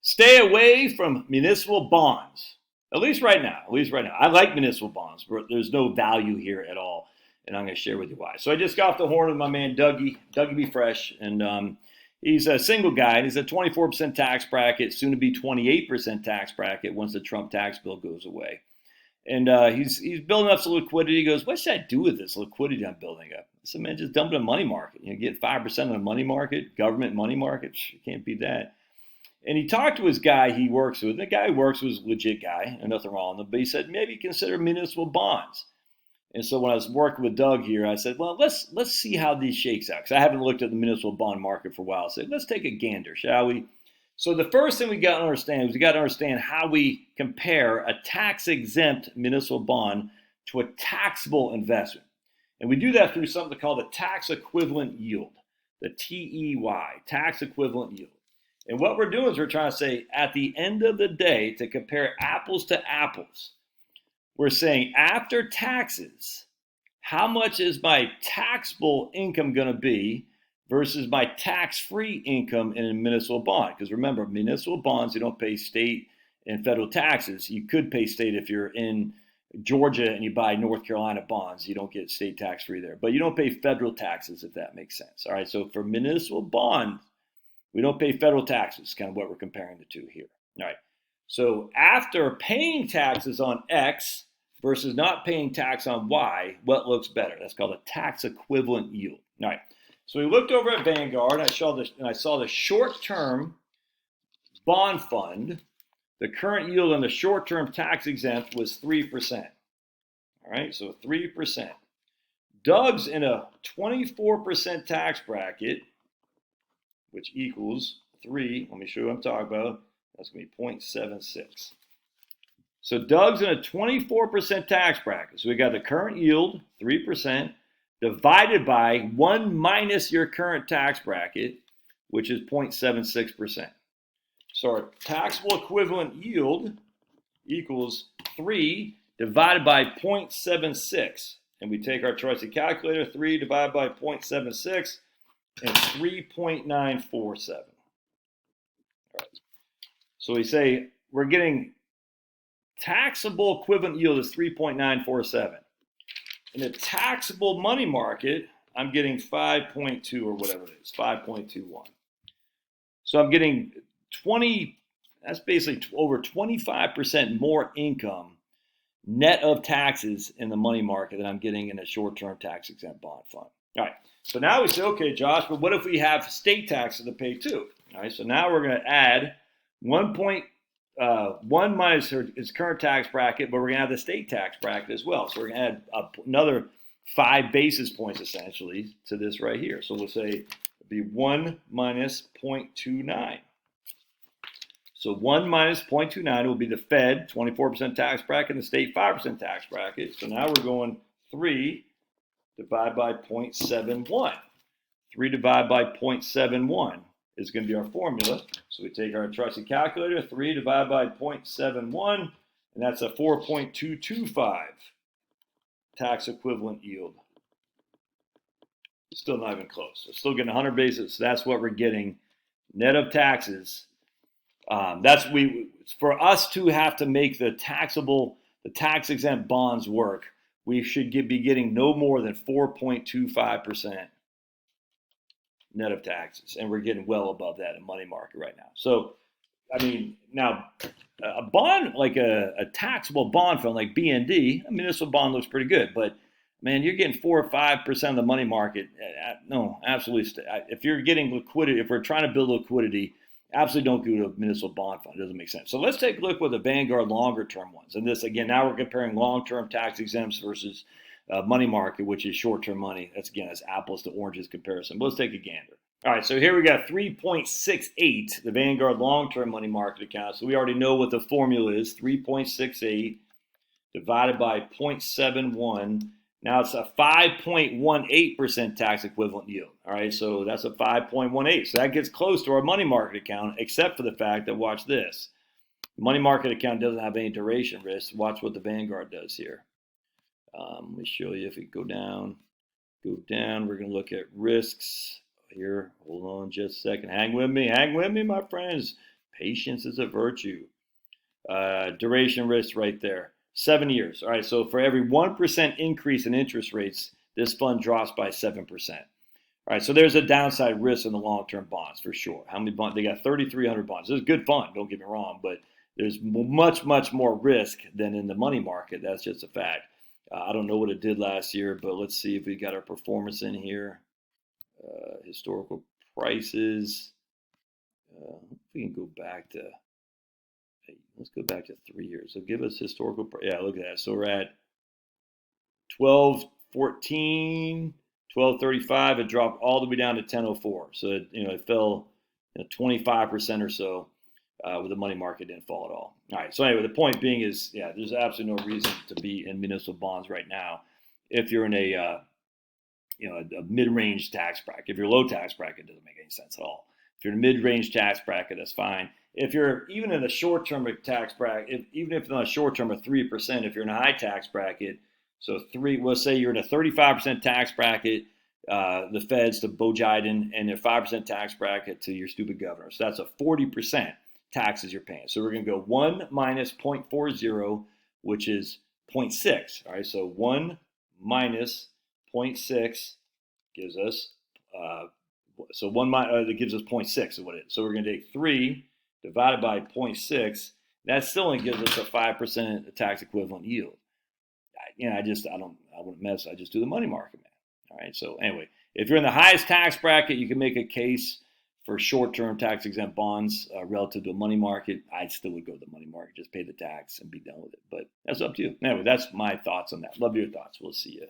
Stay away from municipal bonds. At least right now. I like municipal bonds, but there's no value here at all. And I'm going to share with you why. So I just got off the horn with my man Dougie B. Fresh. And he's a single guy. And he's a 24% tax bracket, soon to be 28% tax bracket once the Trump tax bill goes away. And he's building up some liquidity. He goes, what should I do with this liquidity I'm building up? I said, man, just dump it in a money market. Get 5% in a money market, government money market. You can't beat that. And he talked to his guy he works with. The guy he works with is a legit guy, and nothing wrong with him. But he said, maybe consider municipal bonds. And so when I was working with Doug here, I said, well, let's see how these shakes out. Because I haven't looked at the municipal bond market for a while. I said, let's take a gander, shall we? So the first thing we got to understand is we got to understand how we compare a tax-exempt municipal bond to a taxable investment. And we do that through something called the tax equivalent yield, the TEY, tax equivalent yield. And what we're doing is we're trying to say, at the end of the day, to compare apples to apples, we're saying after taxes, how much is my taxable income going to be versus my tax-free income in a municipal bond? Because remember, municipal bonds, you don't pay state and federal taxes. You could pay state if you're in Georgia and you buy North Carolina bonds. You don't get state tax-free there. But you don't pay federal taxes, if that makes sense. All right, so for municipal bonds, we don't pay federal taxes, kind of what we're comparing the two here. All right. So after paying taxes on X versus not paying tax on Y, what looks better? That's called a tax equivalent yield. All right. So we looked over at Vanguard, and I saw the short-term bond fund. The current yield on the short-term tax exempt was 3%. All right. So 3%. Doug's in a 24% tax bracket, which equals 3. Let me show you what I'm talking about. That's going to be 0.76. So Doug's in a 24% tax bracket. So we got the current yield, 3%, divided by 1 minus your current tax bracket, which is 0.76%. So our taxable equivalent yield equals 3 divided by 0.76. And we take our trusty calculator, 3 divided by 0.76, and 3.947. All right. So we say we're getting taxable equivalent yield is 3.947. In a taxable money market, I'm getting 5.2 or whatever it is, 5.21. So I'm getting that's basically over 25% more income net of taxes in the money market than I'm getting in a short-term tax-exempt bond fund. All right. So now we say, okay, Josh, but what if we have state taxes to pay too? All right, so now we're going to add 1 minus his current tax bracket, but we're going to have the state tax bracket as well. So we're going to add another 5 basis points essentially to this right here. So we'll say it'd be 1 minus 0.29. So 1 minus 0.29 will be the Fed 24% tax bracket and the state 5% tax bracket. So now we're going 3 divided by 0.71. 3 divided by 0.71 is going to be our formula. So we take our trusty calculator, 3 divided by 0.71, and that's a 4.225 tax equivalent yield. Still not even close. We're still getting 100 basis. So that's what we're getting net of taxes. For us to have to make the tax exempt bonds work, we should be getting no more than 4.25% net of taxes. And we're getting well above that in money market right now. So, I mean, now a bond, like a taxable bond fund like BND, a municipal bond looks pretty good. But, man, you're getting 4 or 5% of the money market. No, absolutely. If you're getting liquidity, if we're trying to build liquidity, absolutely don't go to a municipal bond fund. It doesn't make sense. So let's take a look at the Vanguard longer term ones. And this, again, now we're comparing long-term tax exempts versus money market, which is short-term money. That's apples to oranges comparison. But let's take a gander. All right, so here we got 3.68, the Vanguard long-term money market account. So we already know what the formula is, 3.68 divided by 0.71. Now it's a 5.18% tax equivalent yield. All right, so that's a 5.18. So that gets close to our money market account, except for the fact that, watch this, the money market account doesn't have any duration risk. Watch what the Vanguard does here. Let me show you. If we go down, we're going to look at risks here. Hold on just a second. Hang with me, my friends. Patience is a virtue. Duration risk right there. 7 years. All right, so for every 1% increase in interest rates, this fund drops by 7%. All right, so there's a downside risk in the long-term bonds for sure. How many bonds? They got 3,300 bonds. This is good fun, don't get me wrong, but there's much, much more risk than in the money market. That's just a fact. I don't know what it did last year, but let's see if we got our performance in here. Historical prices. We can go back to, let's go back to 3 years. So give us historical, yeah, look at that. So we're at 1214, 1235. It dropped all the way down to 1004. So it fell 25% or so. With the money market didn't fall at all. All right. So anyway, the point being is, yeah, there's absolutely no reason to be in municipal bonds right now. If you're in a mid-range tax bracket, if you're low tax bracket, it doesn't make any sense at all. If you're in a mid-range tax bracket, that's fine. If you're even in a short-term tax bracket, even if it's not a short-term of 3%, if you're in a high tax bracket, so let's say you're in a 35% tax bracket, the feds to Bo Biden, and a 5% tax bracket to your stupid governor. So that's a 40% taxes you're paying. So we're going to go 1 minus 0.40, which is 0.6. All right, so 1 minus 0.6 gives us, that gives us 0.6 is what it is. So we're going to take 3 divided by 0.6. That still only gives us a 5% tax equivalent yield. I wouldn't mess. I just do the money market, man. All right. So anyway, if you're in the highest tax bracket, you can make a case for short-term tax-exempt bonds relative to a money market. I still would go to the money market, just pay the tax and be done with it. But that's up to you. Anyway, that's my thoughts on that. Love your thoughts. We'll see you.